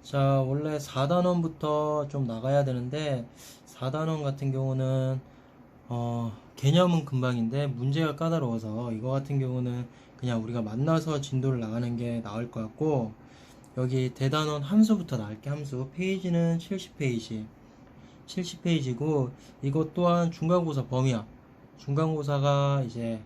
자, 원래 4단원부터 좀 나가야 되는데 4단원 같은 경우는 개념은 금방인데 문제가 까다로워서 이거 같은 경우는 그냥 우리가 만나서 진도를 나가는 게 나을 것 같고, 여기 대단원 함수부터 나갈게. 함수 페이지는 70페이지 70페이지고, 이것 또한 중간고사 범위야. 중간고사가 이제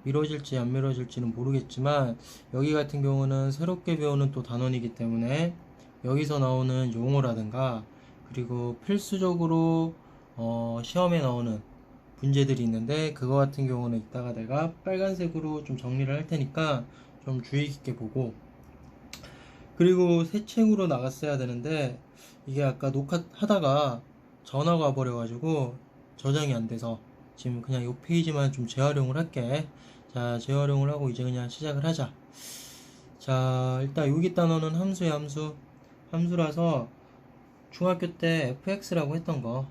미뤄질지 안 미뤄질지는 모르겠지만, 여기 같은 경우는 새롭게 배우는 또 단원이기 때문에 여기서 나오는 용어라든가, 그리고 필수적으로 시험에 나오는 문제들이 있는데, 그거 같은 경우는 이따가 내가 빨간색으로 좀 정리를 할 테니까 좀 주의 깊게 보고. 그리고 새 책으로 나갔어야 되는데, 이게 아까 녹화하다가 전화가 와버려가지고 저장이 안 돼서 지금 그냥 이 페이지만 좀 재활용을 할게. 자, 재활용을 하고 이제 그냥 시작을 하자. 자, 일단 여기 단어는 함수의 함수. 함수라서 중학교 때 fx라고 했던 거.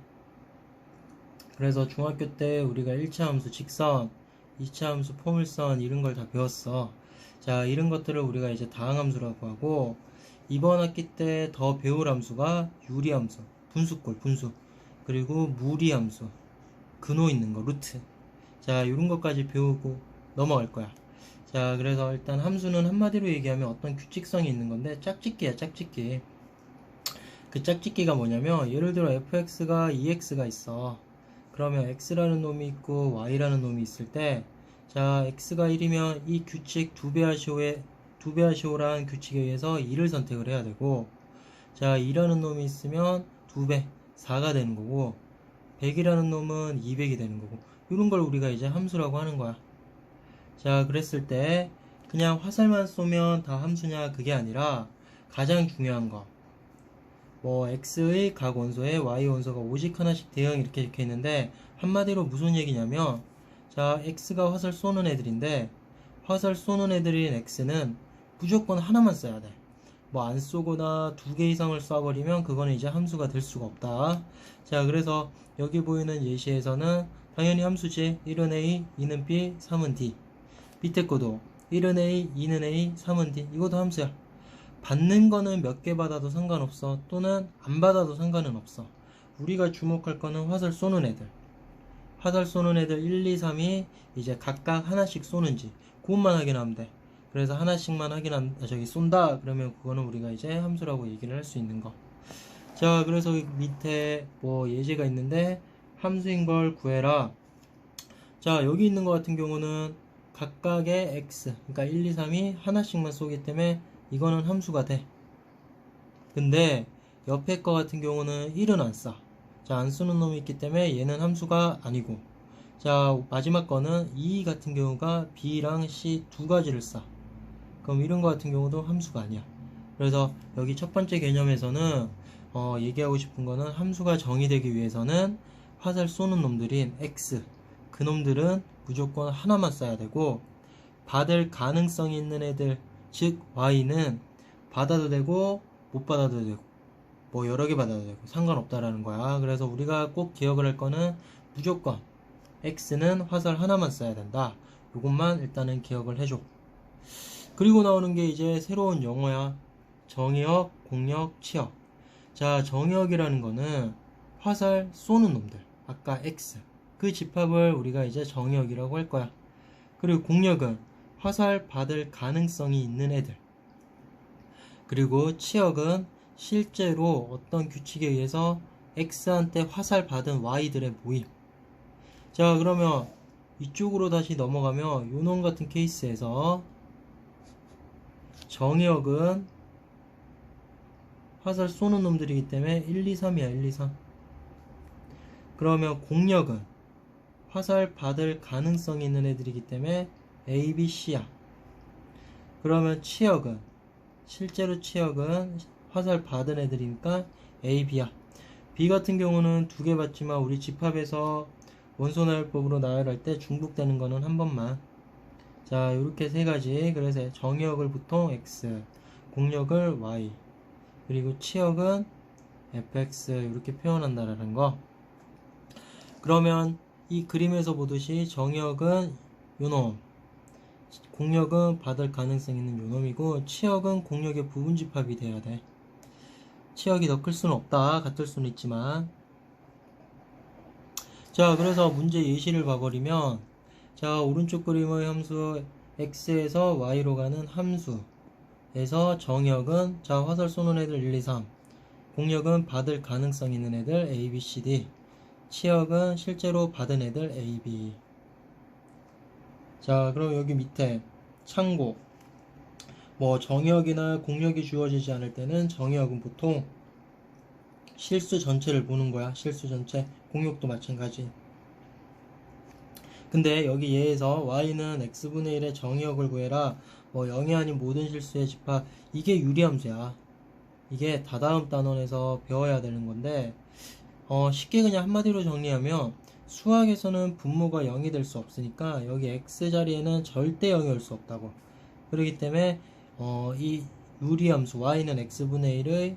그래서 중학교 때 우리가 1차 함수 직선, 2차 함수 포물선 이런 걸 다 배웠어. 자, 이런 것들을 우리가 이제 다항함수라고 하고, 이번 학기 때 더 배울 함수가 유리함수, 분수꼴, 분수, 그리고 무리함수, 근호 있는 거, 루트. 자, 이런 것까지 배우고 넘어갈 거야. 자, 그래서 일단 함수는 한마디로 얘기하면 어떤 규칙성이 있는 건데, 짝짓기야, 짝짓기. 그 짝짓기가 뭐냐면, 예를 들어 fx가 2x가 있어. 그러면 x라는 놈이 있고 y라는 놈이 있을 때, 자, x가 1이면 이 규칙 2배 하시오란 규칙에 의해서 2를 선택을 해야 되고, 자, 2라는 놈이 있으면 2배 4가 되는 거고, 100이라는 놈은 200이 되는 거고, 이런 걸 우리가 이제 함수라고 하는 거야. 자, 그랬을 때 그냥 화살만 쏘면 다 함수냐, 그게 아니라 가장 중요한 거, 뭐 x의 각 원소에 y 원소가 오직 하나씩 대응 이렇게 적혀 있는데, 한마디로 무슨 얘기냐면, 자, x가 화살 쏘는 애들인데, 화살 쏘는 애들인 x는 무조건 하나만 써야 돼. 뭐 안 쏘거나 2개 이상을 쏴버리면 그거는 이제 함수가 될 수가 없다. 자, 그래서 여기 보이는 예시에서는 당연히 함수지. 1은 a, 2는 b, 3은 d. 밑에 거도 1은 a, 2는 a, 3은 d. 이것도 함수야. 받는 거는 몇 개 받아도 상관없어. 또는 안 받아도 상관은 없어. 우리가 주목할 거는 화살 쏘는 애들. 화살 쏘는 애들 1, 2, 3이 이제 각각 하나씩 쏘는지 그것만 확인하면 돼. 그래서 하나씩만 쏜다 그러면 그거는 우리가 이제 함수라고 얘기를 할 수 있는 거. 자, 그래서 밑에 뭐 예제가 있는데, 함수인 걸 구해라. 자, 여기 있는 거 같은 경우는 각각의 x, 그러니까 1, 2, 3이 하나씩만 쏘기 때문에 이거는 함수가 돼. 근데 옆에 거 같은 경우는 1은 안 쏴. 자, 안 쓰는 놈이 있기 때문에 얘는 함수가 아니고, 자, 마지막 거는 2 같은 경우가 B랑 C 두 가지를 쏴. 그럼 이런 거 같은 경우도 함수가 아니야. 그래서 여기 첫 번째 개념에서는 얘기하고 싶은 거는, 함수가 정의되기 위해서는 화살 쏘는 놈들인 X, 그 놈들은 무조건 하나만 쏴야 되고, 받을 가능성이 있는 애들, 즉 Y는 받아도 되고 못 받아도 되고 뭐 여러 개 받아도 되고 상관없다라는 거야. 그래서 우리가 꼭 기억을 할 거는, 무조건 X는 화살 하나만 쏴야 된다. 요것만 일단은 기억을 해줘. 그리고 나오는 게 이제 새로운 용어야. 정의역, 공역, 치역. 자, 정의역이라는 거는 화살 쏘는 놈들, 아까 X, 그 집합을 우리가 이제 정의역이라고 할 거야. 그리고 공역은 화살 받을 가능성이 있는 애들. 그리고 치역은 실제로 어떤 규칙에 의해서 X한테 화살 받은 Y들의 모임. 자, 그러면 이쪽으로 다시 넘어가면 요놈 같은 케이스에서 정의역은 화살 쏘는 놈들이기 때문에 1, 2, 3이야. 1, 2, 3. 그러면 공역은 화살 받을 가능성이 있는 애들이기 때문에 A, B, C야. 그러면 치역은, 실제로 치역은 화살 받은 애들이니까 A, B야. B 같은 경우는 두 개 받지만 우리 집합에서 원소 나열법으로 나열할 때 중복되는 거는 한 번만. 자, 이렇게 세 가지. 그래서 정의역을 보통 X, 공역을 Y, 그리고 치역은 fx 이렇게 표현한다라는 거. 그러면 이 그림에서 보듯이 정의역은 요놈, 공역은 받을 가능성 있는 요놈이고, 치역은 공역의 부분집합이 돼야 돼. 치역이 더 클 수는 없다. 같을 수는 있지만. 자, 그래서 문제 예시를 봐버리면, 자, 오른쪽 그림의 함수 x에서 y로 가는 함수에서 정역은, 자, 화살 쏘는 애들 1, 2, 3, 공역은 받을 가능성 있는 애들 a, b, c, d, 치역은 실제로 받은 애들 a, b. 자, 그럼 여기 밑에 참고, 뭐 정역이나 공역이 주어지지 않을 때는 정역은 보통 실수 전체를 보는 거야. 실수 전체. 공역도 마찬가지. 근데 여기 얘에서 y는 x분의 1의 정의역을 구해라. 뭐 0이 아닌 모든 실수의 집합. 이게 유리함수야. 이게 다다음 단원에서 배워야 되는 건데 쉽게 그냥 한마디로 정리하면 수학에서는 분모가 0이 될 수 없으니까 여기 x 자리에는 절대 0이 올 수 없다고. 그렇기 때문에 이 유리함수 y는 x분의 1의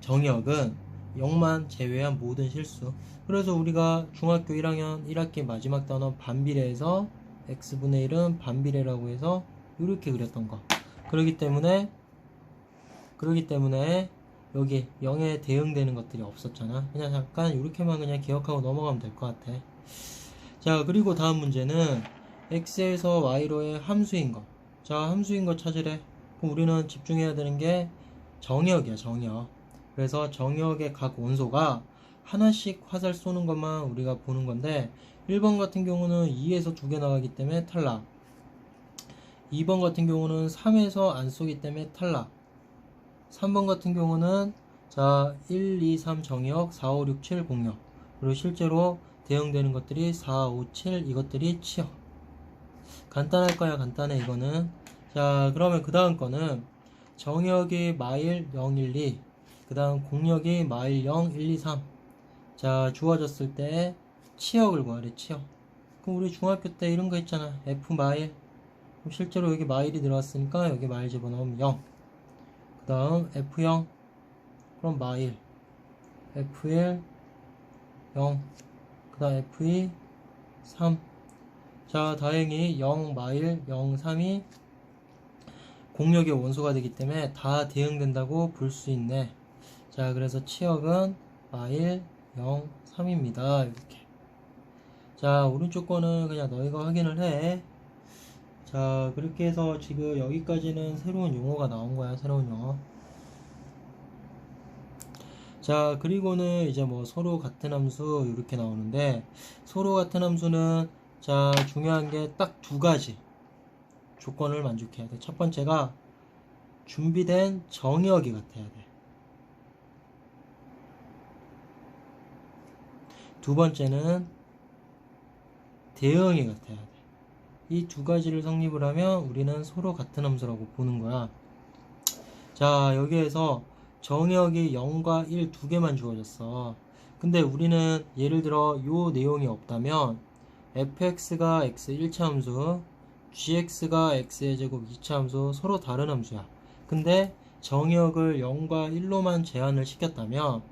정의역은 0만 제외한 모든 실수. 그래서 우리가 중학교 1학년 1학기 마지막 단원 반비례에서 x분의 1은 반비례라고 해서 이렇게 그렸던 거. 그렇기 때문에 여기 0에 대응되는 것들이 없었잖아. 그냥 잠깐 이렇게만 그냥 기억하고 넘어가면 될 것 같아. 자, 그리고 다음 문제는 x에서 y로의 함수인 거. 자, 함수인 거 찾으래. 그럼 우리는 집중해야 되는 게 정역이야, 정역. 그래서 정역의 각 원소가 하나씩 화살 쏘는 것만 우리가 보는 건데 1번 같은 경우는 2에서 2개 나가기 때문에 탈락. 2번 같은 경우는 3에서 안 쏘기 때문에 탈락. 3번 같은 경우는 자 1, 2, 3 정역, 4, 5, 6, 7 공역. 그리고 실제로 대응되는 것들이 4, 5, 7 이것들이 치역. 간단할 거야. 간단해 이거는. 자, 그러면 그 다음 거는 정역이 마일 0, 1, 2, 그 다음 공역이 마일 0, 1, 2, 3. 자, 주어졌을 때 치역을 구하래. 치역. 그럼 우리 중학교 때 이런 거 있잖아. F 마일. 그럼 실제로 여기 마일이 들어왔으니까 여기 마일 집어넣으면 0. 그 다음 F0. 그럼 마일. F1 0. 그 다음 F2 3. 자, 다행히 0 마일 0 3이 공역의 원소가 되기 때문에 다 대응된다고 볼 수 있네. 자, 그래서 치역은 마일 0 3입니다. 이렇게. 자, 오른쪽 거는 그냥 너희가 확인을 해. 자, 그렇게 해서 지금 여기까지는 새로운 용어가 나온 거야. 새로운 용어. 자, 그리고는 이제 뭐 서로 같은 함수 이렇게 나오는데 서로 같은 함수는 자, 중요한 게 딱 두 가지 조건을 만족해야 돼. 첫 번째가 준비된 정의역이 같아야 돼. 두 번째는 대응이 같아야 돼. 이 두 가지를 성립을 하면 우리는 서로 같은 함수라고 보는 거야. 자, 여기에서 정의역이 0과 1 두 개만 주어졌어. 근데 우리는 예를 들어 요 내용이 없다면 fx가 x 1차 함수, gx가 x의 제곱 2차 함수 서로 다른 함수야. 근데 정의역을 0과 1로만 제한을 시켰다면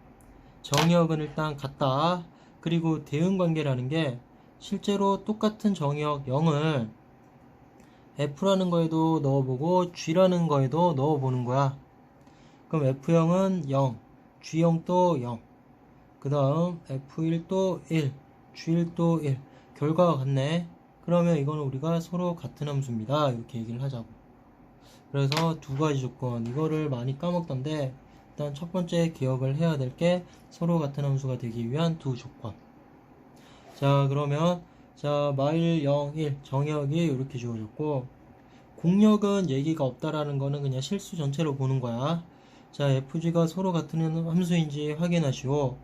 정의역은 일단 같다. 그리고 대응관계라는 게 실제로 똑같은 정의역 0을 f라는 거에도 넣어보고 g라는 거에도 넣어보는 거야. 그럼 f0은 0, g0도 0, 그 다음 f1도 1, g1도 1. 결과가 같네. 그러면 이거는 우리가 서로 같은 함수입니다. 이렇게 얘기를 하자고. 그래서 두 가지 조건. 이거를 많이 까먹던데 일단 첫 번째 기억을 해야 될 게 서로 같은 함수가 되기 위한 두 조건. 자, 그러면 자 마일 0, 1 정역이 이렇게 주어졌고 공역은 얘기가 없다라는 거는 그냥 실수 전체로 보는 거야. 자, fg가 서로 같은 함수인지 확인하시오.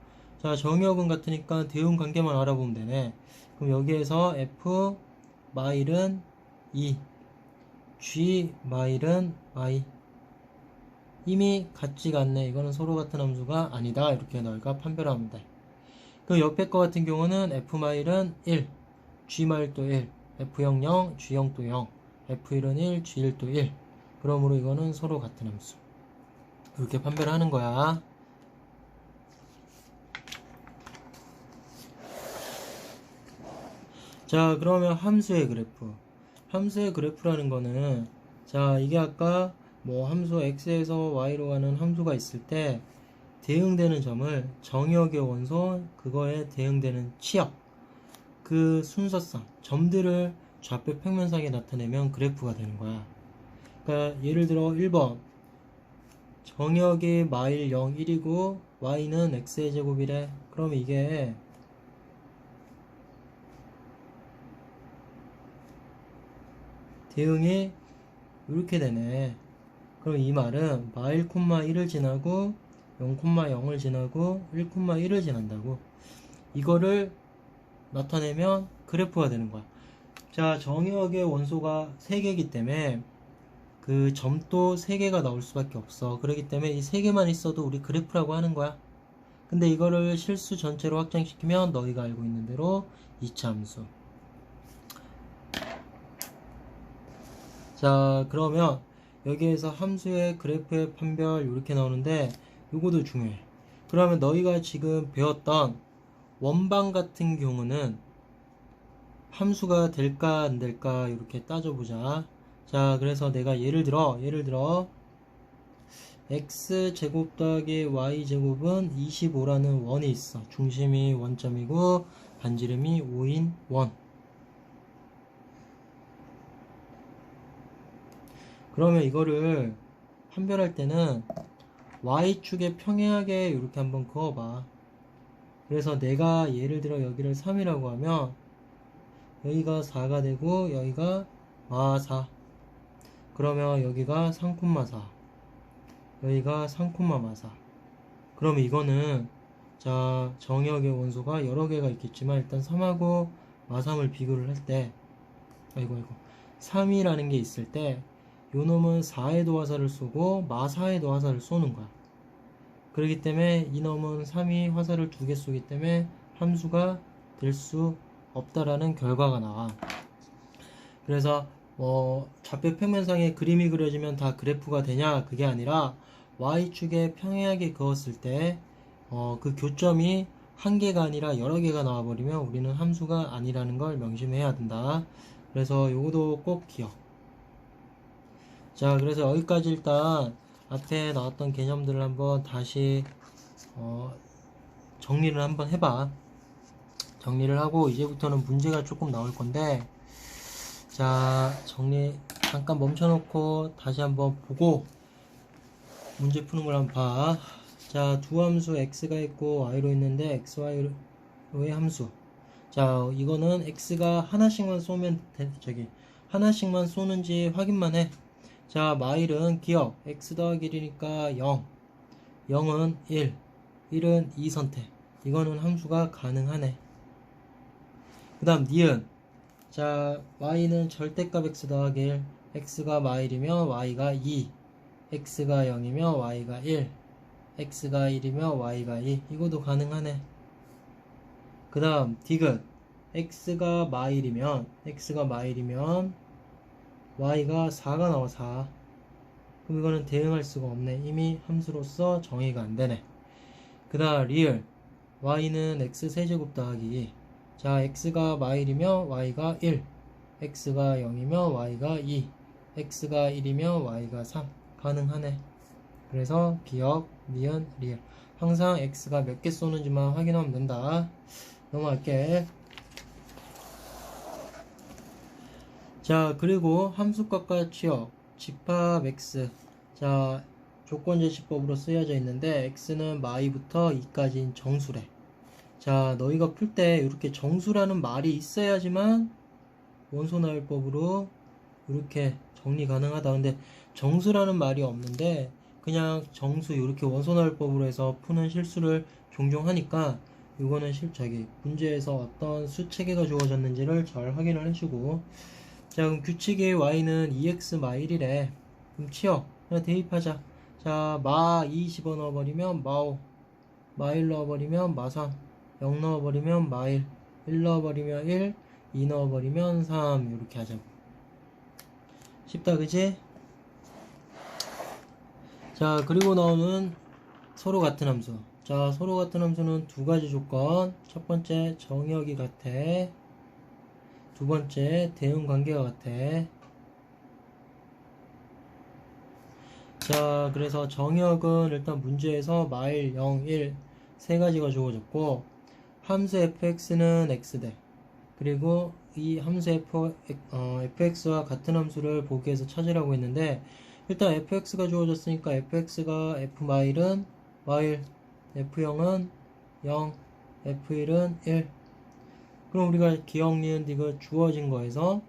자, 정역은 같으니까 대응 관계만 알아보면 되네. 그럼 여기에서 f 마일은 2, g 마일은 i. 이미 같지가 않네. 이거는 서로 같은 함수가 아니다. 이렇게 너희가 판별하면 돼. 그 옆에 거 같은 경우는 f 마일은 1, g 마일도 1, f0 0, g0도 0, f1은 1, g1도 1. 그러므로 이거는 서로 같은 함수. 이렇게 판별하는 거야. 자, 그러면 함수의 그래프. 함수의 그래프라는 거는 자, 이게 아까 뭐 함수 x에서 y로 가는 함수가 있을 때 대응되는 점을 정의역의 원소, 그거에 대응되는 치역, 그 순서상, 점들을 좌표 평면상에 나타내면 그래프가 되는 거야. 그러니까 예를 들어 1번 정의역이 마일 0, 1이고 y는 x의 제곱이래. 그럼 이게 대응이 이렇게 되네. 그럼 이 말은 마일, 1을 지나고 0, 0을 지나고 1, 1을 지난다고. 이거를 나타내면 그래프가 되는 거야. 자, 정의역의 원소가 3개이기 때문에 그 점도 3개가 나올 수밖에 없어. 그렇기 때문에 이 3개만 있어도 우리 그래프라고 하는 거야. 근데 이거를 실수 전체로 확장시키면 너희가 알고 있는 대로 2차 함수. 자, 그러면 여기에서 함수의 그래프의 판별 이렇게 나오는데 요거도 중요해. 그러면 너희가 지금 배웠던 원방 같은 경우는 함수가 될까 안 될까 이렇게 따져보자. 자, 그래서 내가 예를 들어 x제곱 더하기 y제곱은 25라는 원이 있어. 중심이 원점이고 반지름이 5인 원. 그러면 이거를 판별할 때는 y축에 평행하게 이렇게 한번 그어봐. 그래서 내가 예를 들어 여기를 3이라고 하면 여기가 4가 되고 여기가 마4. 그러면 여기가 3,4, 여기가 3,4. 그럼 이거는 자, 정의역의 원소가 여러 개가 있겠지만 일단 3하고 마3을 비교를 할 때 3이라는 게 있을 때 요 놈은 4에도 화살을 쏘고 마4에도 화살을 쏘는 거야. 그렇기 때문에 이 놈은 3이 화살을 2개 쏘기 때문에 함수가 될 수 없다라는 결과가 나와. 그래서 좌표 평면상에 그림이 그려지면 다 그래프가 되냐? 그게 아니라 y축에 평행하게 그었을 때 그 교점이 한 개가 아니라 여러 개가 나와버리면 우리는 함수가 아니라는 걸 명심해야 된다. 그래서 요것도 꼭 기억. 자, 그래서 여기까지 일단 앞에 나왔던 개념들을 한번 다시 정리를 한번 해봐. 정리를 하고 이제부터는 문제가 조금 나올 건데, 자, 정리 잠깐 멈춰놓고 다시 한번 보고 문제 푸는 걸 한번 봐. 자, 두 함수 x가 있고 y로 있는데 x, y로의 함수. 자, 이거는 x가 하나씩만 쏘면 하나씩만 쏘는지 확인만 해. 자, 마일은 기억 x 더하기 1이니까 0, 0은 1, 1은 2 선택. 이거는 함수가 가능하네. 그 다음 니은. 자, y는 절대값 x 더하기 1, x가 마일이며 y가 2, x가 0이며 y가 1, x가 1이며 y가 2. 이것도 가능하네. 그 다음 디귿. x가 마일이면 y가 4가 나와. 4. 그럼 이거는 대응할 수가 없네. 이미 함수로서 정의가 안 되네. 그 다음 리을. y는 x 세제곱 더하기 2. 자, x가 마일이며 y가 1, x가 0이며 y가 2, x가 1이며 y가 3. 가능하네. 그래서 기억, 니은, 리을. 항상 x가 몇 개 쏘는지만 확인하면 된다. 넘어갈게. 자, 그리고 함수값과 치역, 집합 x. 자, 조건제시법으로 쓰여져 있는데 x는 마이부터 2까지인 정수래. 자, 너희가 풀 때 이렇게 정수라는 말이 있어야지만 원소나열법으로 이렇게 정리 가능하다. 근데 정수라는 말이 없는데 그냥 정수 이렇게 원소나열법으로 해서 푸는 실수를 종종 하니까 이거는 문제에서 어떤 수 체계가 주어졌는지를 잘 확인을 해주고. 자, 그럼 규칙의 y는 2x 마1이래. 그럼 치역 그냥 대입하자. 자, 마2 집어넣어버리면 마5, 마1 넣어버리면 마3, 0 넣어버리면 마1, 1 넣어버리면 1, 2 넣어버리면 3. 이렇게 하자고. 쉽다, 그지? 자, 그리고 나오는 서로 같은 함수. 자, 서로 같은 함수는 두 가지 조건. 첫 번째, 정의역이 같아. 두 번째, 대응 관계가 같아. 자, 그래서 정의역은 일단 문제에서 마일 0, 1 세 가지가 주어졌고, 함수 fx는 x대, 그리고 이 함수 fx와 같은 함수를 보기 위해서 찾으라고 했는데, 일단 fx가 주어졌으니까 fx가 f마일은 마일, f0은 0, f1은 1. 그럼 우리가 기억, 니은, 디귿 주어진 거에서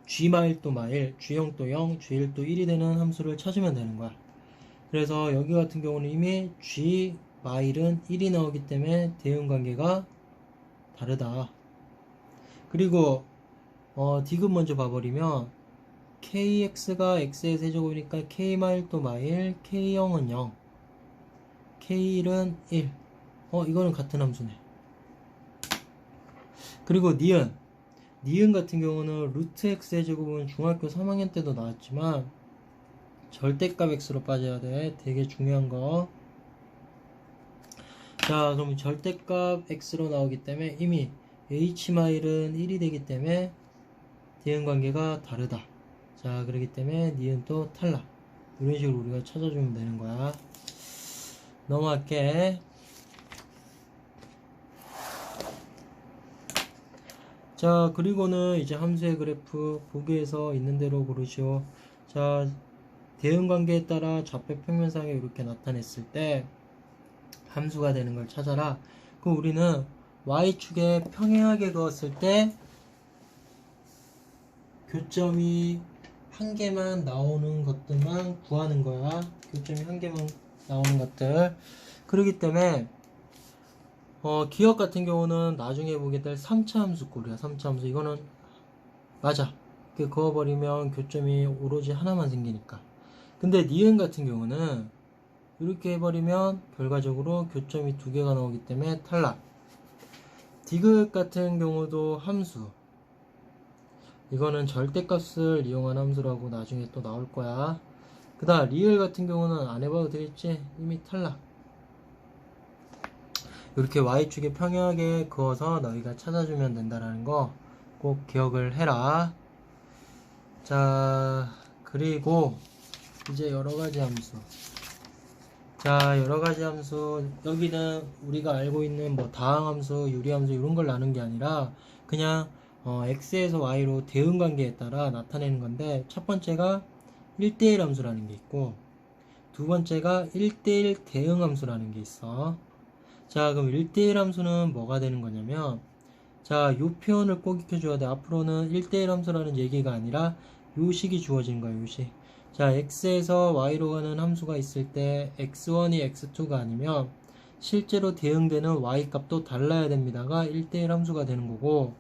g마일도 마일, g0도 0, g1도 1이 되는 함수를 찾으면 되는 거야. 그래서 여기 같은 경우는 이미 g마일은 1이 나오기 때문에 대응관계가 다르다. 그리고 디귿 먼저 봐버리면 kx가 x의 세제곱이니까 k마일도 마일, k0은 0, k1은 1. 이거는 같은 함수네. 그리고 니은 같은 경우는 루트 x의 제곱은 중학교 3학년 때도 나왔지만 절대값 x로 빠져야 돼. 되게 중요한 거. 자, 그럼 절대값 x로 나오기 때문에 이미 h마일은 1이 되기 때문에 대응관계가 다르다. 자, 그렇기 때문에 니은도 탈락. 이런 식으로 우리가 찾아주면 되는 거야. 넘어갈게. 자, 그리고는 이제 함수의 그래프 보기에서 있는 대로 고르시오. 자, 대응관계에 따라 좌표 평면상에 이렇게 나타냈을 때 함수가 되는 걸 찾아라. 그럼 우리는 y축에 평행하게 그었을 때 교점이 한 개만 나오는 것들만 구하는 거야. 교점이 한 개만 나오는 것들. 그렇기 때문에 기억 같은 경우는 나중에 보게 될 3차 함수 꼴이야. 3차 함수. 이거는 맞아. 그어버리면 교점이 오로지 하나만 생기니까. 근데 니은 같은 경우는 이렇게 해버리면 결과적으로 교점이 두 개가 나오기 때문에 탈락. 디귿 같은 경우도 함수. 이거는 절대값을 이용한 함수라고 나중에 또 나올 거야. 그 다음 리을 같은 경우는 안 해봐도 되겠지. 이미 탈락. 이렇게 y축에 평행하게 그어서 너희가 찾아주면 된다는 거 꼭 기억을 해라. 자, 그리고 이제 여러가지 함수. 자, 여러가지 함수. 여기는 우리가 알고 있는 뭐 다항함수, 유리함수 이런 걸 나눈 게 아니라 그냥 x에서 y로 대응관계에 따라 나타내는 건데, 첫 번째가 1대1 함수라는 게 있고 두 번째가 1대1 대응함수라는 게 있어. 자, 그럼 1대1 함수는 뭐가 되는 거냐면, 자, 요 표현을 꼭 익혀줘야 돼. 앞으로는 1대1 함수라는 얘기가 아니라 요 식이 주어진 거야, 요 식. 자, x에서 y로 가는 함수가 있을 때 x1이 x2가 아니면 실제로 대응되는 y 값도 달라야 됩니다가 1대1 함수가 되는 거고,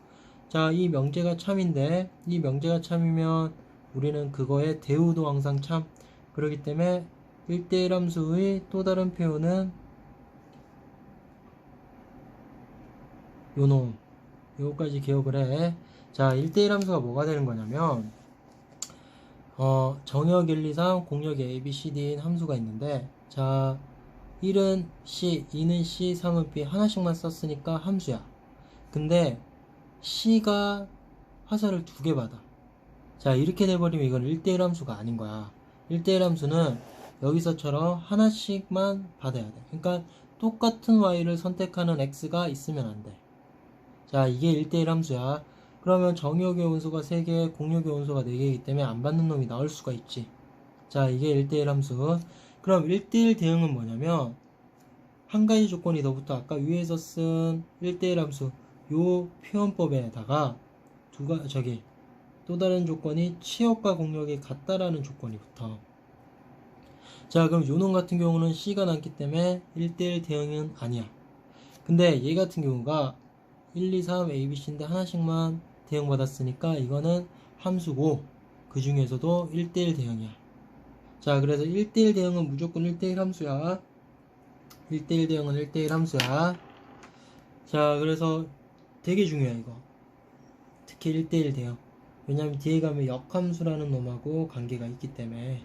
자, 이 명제가 참인데, 이 명제가 참이면 우리는 그거의 대우도 항상 참. 그렇기 때문에 1대1 함수의 또 다른 표현은 요놈. 요거까지 기억을 해. 자, 1대1 함수가 뭐가 되는 거냐면, 정역 1, 2, 3, 공역 A, B, C, D인 함수가 있는데, 자, 1은 C, 2는 C, 3은 B 하나씩만 썼으니까 함수야. 근데 C가 화살을 두 개 받아. 자, 이렇게 돼버리면 이건 1대1 함수가 아닌 거야. 1대1 함수는 여기서처럼 하나씩만 받아야 돼. 그러니까 똑같은 y를 선택하는 x가 있으면 안 돼. 자, 이게 1대1 함수야. 그러면 정역의 원소가 3개, 공역의 원소가 4개이기 때문에 안 받는 놈이 나올 수가 있지. 자, 이게 1대1 함수. 그럼 1대1 대응은 뭐냐면, 한 가지 조건이 더 붙어. 아까 위에서 쓴 1대1 함수 요 표현법에다가 또 다른 조건이 치역과 공역이 같다라는 조건이 붙어. 자, 그럼 요놈 같은 경우는 C가 남기 때문에 1대1 대응은 아니야. 근데 얘 같은 경우가 1, 2, 3, A, B, C인데 하나씩만 대응받았으니까 이거는 함수고, 그 중에서도 1대1 대응이야. 자, 그래서 1대1 대응은 무조건 1대1 함수야. 1대1 대응은 1대1 함수야. 자, 그래서 되게 중요해, 이거. 특히 1대1 대응. 왜냐면 뒤에 가면 역함수라는 놈하고 관계가 있기 때문에.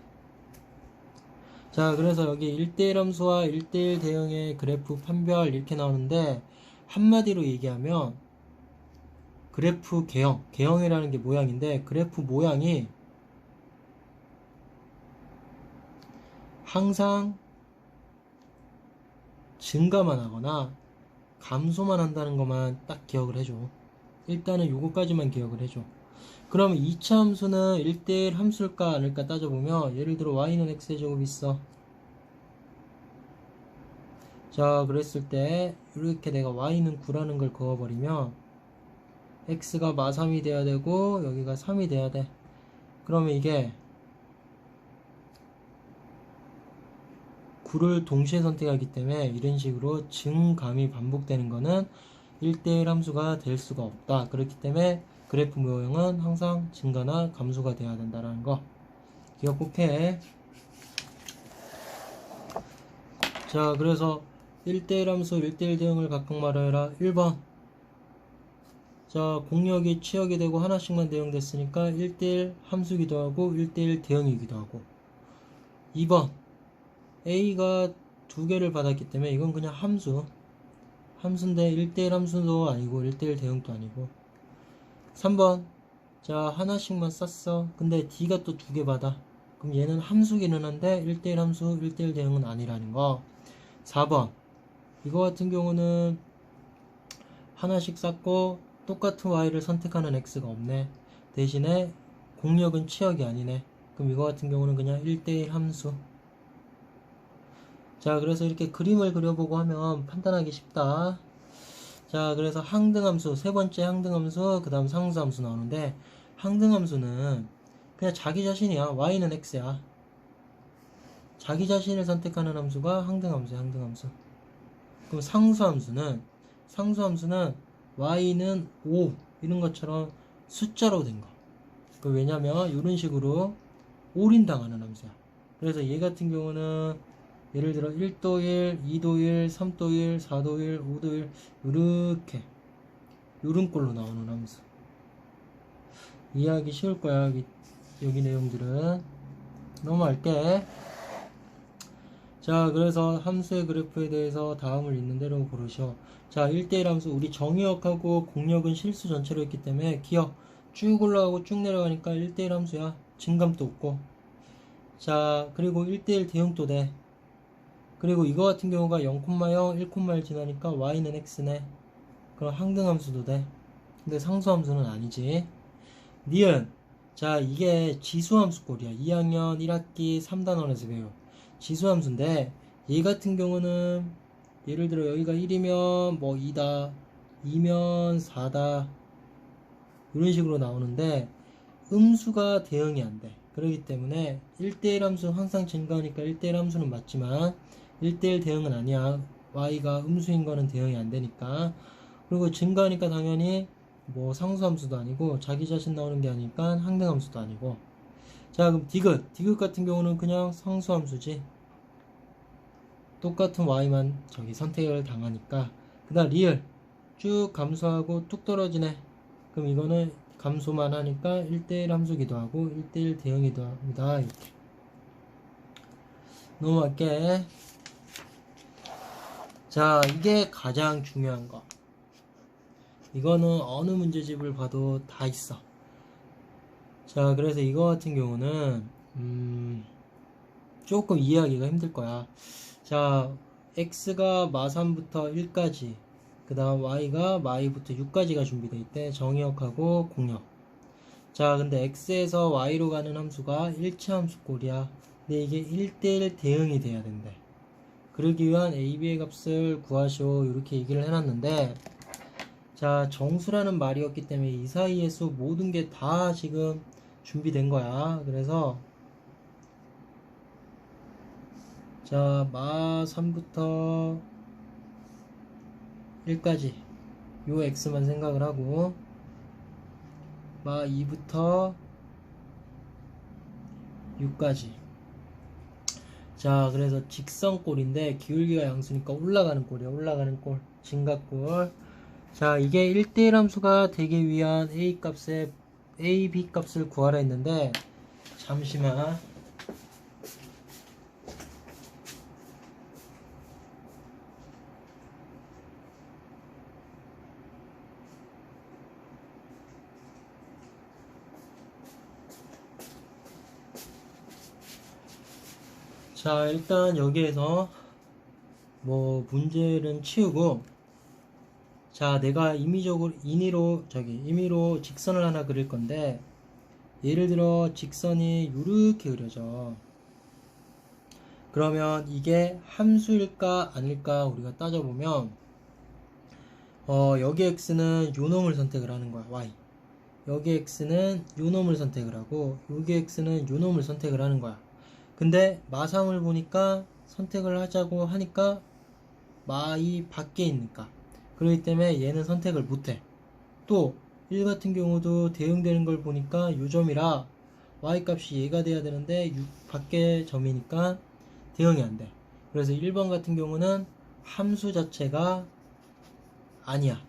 자, 그래서 여기 1대1 함수와 1대1 대응의 그래프 판별 이렇게 나오는데, 한마디로 얘기하면 그래프 개형이라는 게 모양인데, 그래프 모양이 항상 증가만 하거나 감소만 한다는 것만 딱 기억을 해줘. 일단은 요거까지만 기억을 해줘. 그러면 2차 함수는 1대1 함수일까 아닐까 따져보면, 예를 들어 y는 x의 제곱이 있어. 자, 그랬을 때 이렇게 내가 y는 9라는 걸 그어버리면 x가 마3이 돼야 되고 여기가 3이 돼야 돼. 그러면 이게 9를 동시에 선택하기 때문에 이런 식으로 증감이 반복되는 거는 1대1 함수가 될 수가 없다. 그렇기 때문에 그래프 모형은 항상 증가나 감소가 돼야 된다는 거 기억 꼭 해. 자, 그래서 1대1 함수 1대1 대응을 각각 말하여라. 1번, 자, 공역이 취역이 되고 하나씩만 대응됐으니까 1대1 함수기도 하고 1대1 대응이기도 하고. 2번, A가 두 개를 받았기 때문에 이건 그냥 함수인데 1대1 함수도 아니고 1대1 대응도 아니고. 3번, 자, 하나씩만 쌌어. 근데 D가 또 두 개 받아. 그럼 얘는 함수기는 한데 1대1 함수 1대1 대응은 아니라는 거. 4번, 이거 같은 경우는 하나씩 쌌고 똑같은 y를 선택하는 x가 없네. 대신에 공역은 취역이 아니네. 그럼 이거 같은 경우는 그냥 1대1 함수. 자, 그래서 이렇게 그림을 그려보고 하면 판단하기 쉽다. 자, 그래서 항등함수, 세 번째 항등함수, 그 다음 상수함수 나오는데, 항등함수는 그냥 자기 자신이야. y는 x야. 자기 자신을 선택하는 함수가 항등함수야. 항등함수. 그럼 상수함수는 y는 5 이런 것처럼 숫자로 된 거. 왜냐면 이런 식으로 올인당하는 함수야. 그래서 얘 같은 경우는 예를 들어 1도 1, 2도 1, 3도 1, 4도 1, 5도 1 이렇게 요런 꼴로 나오는 함수. 이해하기 쉬울 거야. 여기 내용들은 넘어갈게. 자, 그래서 함수의 그래프에 대해서 다음을 있는 대로 고르셔. 자, 1대1 함수 우리 정의역하고 공역은 실수 전체로 했기 때문에 기억 쭉 올라가고 쭉 내려가니까 1대1 함수야. 증감도 없고. 자, 그리고 1대1 대응도 돼. 그리고 이거 같은 경우가 0,0, 1,1 지나니까 y는 x네. 그럼 항등함수도 돼. 근데 상수함수는 아니지. 니은, 자, 이게 지수함수 꼴이야. 2학년 1학기 3단원에서 배워. 지수함수인데 얘 같은 경우는 예를 들어 여기가 1이면 뭐 2다, 2면 4다 이런 식으로 나오는데 음수가 대응이 안 돼. 그렇기 때문에 1대1 함수 항상 증가하니까 1대1 함수는 맞지만 1대1 대응은 아니야. y가 음수인 거는 대응이 안 되니까. 그리고 증가하니까 당연히 뭐 상수함수도 아니고 자기 자신 나오는 게 아니니까 항등함수도 아니고. 자, 그럼 디귿 같은 경우는 그냥 상수함수지. 똑같은 y만 저기 선택을 당하니까. 그 다음 리을 쭉 감소하고 뚝 떨어지네. 그럼 이거는 감소만 하니까 1대1 함수기도 하고 1대1 대응이기도 합니다. 이렇게 넘어갈게. 자, 이게 가장 중요한 거. 이거는 어느 문제집을 봐도 다 있어. 자, 그래서 이거 같은 경우는 조금 이해하기가 힘들 거야. 자, x가 마3부터 1까지, 그 다음 y가 마2부터 6까지가 준비되어 있대. 정의역하고 공역. 자, 근데 x에서 y로 가는 함수가 1차 함수꼴이야. 근데 이게 1대1 대응이 돼야 된대. 그러기 위한 AB의 값을 구하시오. 이렇게 얘기를 해놨는데, 자, 정수라는 말이었기 때문에 이 사이에서 모든 게 다 지금 준비된 거야. 그래서 자, 마 3부터 1까지 요 x만 생각을 하고 마 2부터 6까지. 자, 그래서 직선꼴인데 기울기가 양수니까 올라가는 꼴이야. 올라가는 꼴, 증가꼴. 자, 이게 1대1 함수가 되기 위한 A, B 값을 구하라 했는데, 잠시만. 자, 일단 여기에서 뭐 문제는 치우고, 자, 내가 임의로 직선을 하나 그릴 건데, 예를 들어 직선이 이렇게 그려져. 그러면 이게 함수일까 아닐까 우리가 따져보면, 여기 x는 요 놈을 선택을 하는 거야. y. 여기 x는 요 놈을 선택을 하고, 여기 x는 요 놈을 선택을 하는 거야. 근데 마상을 보니까 선택을 하자고 하니까 마이 밖에 있으니까, 그렇기 때문에 얘는 선택을 못해. 또 1 같은 경우도 대응되는 걸 보니까 요 점이라 y 값이 얘가 돼야 되는데 6 밖에 점이니까 대응이 안 돼. 그래서 1번 같은 경우는 함수 자체가 아니야.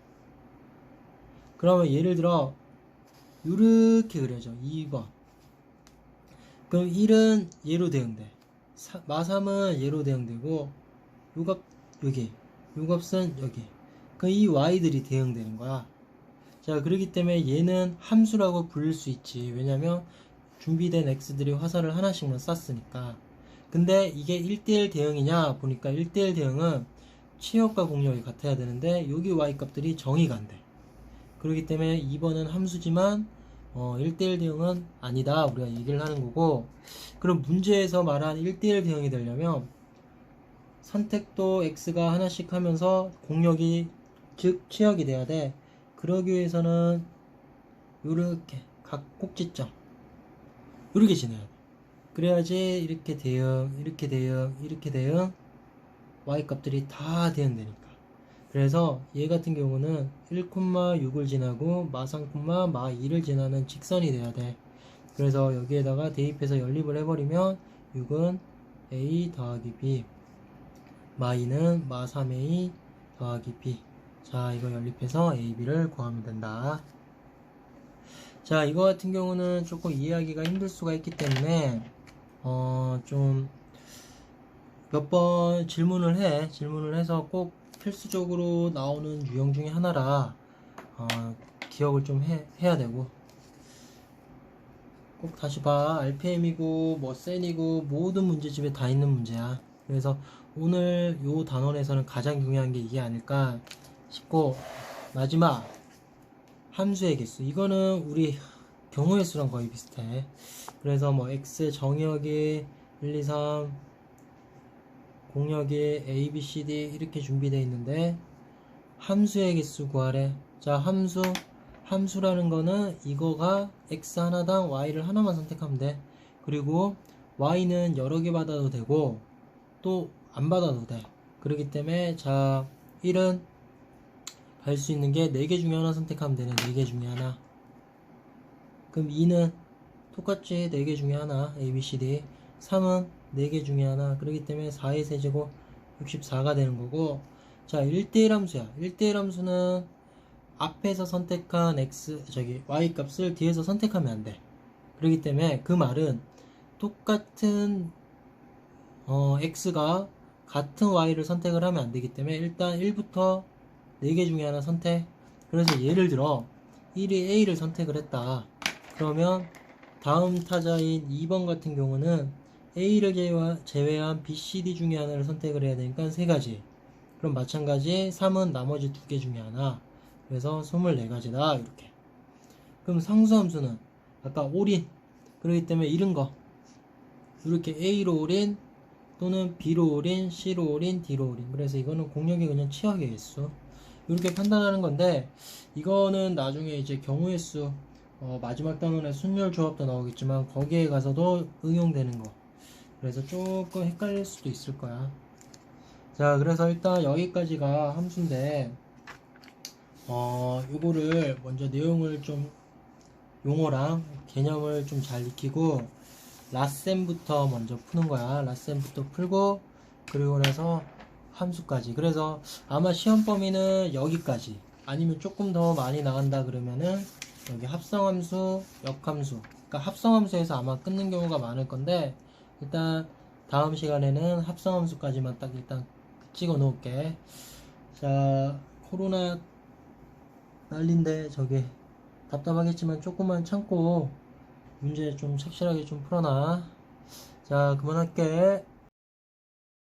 그러면 예를 들어 이렇게 그려져. 2번. 그럼 1은 얘로 대응돼. 마3은 얘로 대응되고, 요 값 여기, 요 값은 여기. 그럼 이 y들이 대응되는 거야. 자, 그렇기 때문에 얘는 함수라고 부를 수 있지. 왜냐면 준비된 x들이 화살을 하나씩만 쐈으니까. 근데 이게 1대1 대응이냐 보니까 1대1 대응은 취역과 공역이 같아야 되는데 여기 y 값들이 정의가 안 돼. 그렇기 때문에 2번은 함수지만 1대1 대응은 아니다 우리가 얘기를 하는 거고, 그럼 문제에서 말한 1대1 대응이 되려면 선택도 x가 하나씩 하면서 공역이 즉 취역이 돼야 돼. 그러기 위해서는 요렇게 각 꼭지점 요렇게 지내야 돼. 그래야지 이렇게 대응, 이렇게 대응, 이렇게 대응, y 값들이 다 대응되니까. 그래서 얘 같은 경우는 1,6을 지나고 마3,마2를 지나는 직선이 돼야 돼. 그래서 여기에다가 대입해서 연립을 해버리면 6은 a 더하기 b, 마2는 마3a 더하기 b. 자, 이거 연립해서 a, b를 구하면 된다. 자, 이거 같은 경우는 조금 이해하기가 힘들 수가 있기 때문에 좀 몇 번 질문을 해서 꼭 필수적으로 나오는 유형 중에 하나라 기억을 좀 해야 되고, 꼭 다시 봐. RPM이고 뭐 센이고 모든 문제집에 다 있는 문제야. 그래서 오늘 요 단원에서는 가장 중요한 게 이게 아닐까 싶고, 마지막 함수의 개수, 이거는 우리 경우의 수랑 거의 비슷해. 그래서 뭐 x의 정의역이 1, 2, 3, 공역이 a, b, c, d 이렇게 준비되어 있는데 함수의 개수 구하래. 자, 함수라는 거는 이거가 x 하나당 y를 하나만 선택하면 돼. 그리고 y는 여러 개 받아도 되고 또 안 받아도 돼. 그렇기 때문에 자, 1은 갈 수 있는 게 4개 중에 하나 선택하면 되네. 4개 중에 하나. 그럼 2는 똑같이 4개 중에 하나, a, b, c, d. 3은 4개 중에 하나. 그렇기 때문에 4의 세제곱 64가 되는 거고, 자, 1대1 함수야. 1대1 함수는 앞에서 선택한 y 값을 뒤에서 선택하면 안 돼. 그렇기 때문에 그 말은 똑같은 x가 같은 y를 선택을 하면 안 되기 때문에 일단 1부터 4개 중에 하나 선택. 그래서 예를 들어 1이 a를 선택을 했다. 그러면 다음 타자인 2번 같은 경우는 a를 제외한 b, c, d 중에 하나를 선택을 해야 되니까 3가지. 그럼 마찬가지 3은 나머지 2개 중에 하나. 그래서 24가지다 이렇게. 그럼 상수함수는 아까 올인, 그렇기 때문에 이런 거 이렇게 a로 올인 또는 b로 올인, c로 올인, d로 올인. 그래서 이거는 공역이 그냥 취약의 개수 이렇게 판단하는 건데, 이거는 나중에 이제 경우의 수 마지막 단원에 순열 조합도 나오겠지만 거기에 가서도 응용되는 거. 그래서 조금 헷갈릴 수도 있을 거야. 자, 그래서 일단 여기까지가 함수인데 요거를 먼저 내용을 좀, 용어랑 개념을 좀 잘 익히고 라셈부터 먼저 푸는 거야. 라셈부터 풀고 그리고 나서 함수까지. 그래서 아마 시험 범위는 여기까지, 아니면 조금 더 많이 나간다 그러면은 여기 합성함수, 역함수, 그러니까 합성함수에서 아마 끊는 경우가 많을 건데, 일단 다음 시간에는 합성함수까지만 딱 일단 찍어 놓을게. 자, 코로나 난린데 저기 답답하겠지만 조금만 참고 문제 좀 착실하게 좀 풀어놔. 자, 그만할게.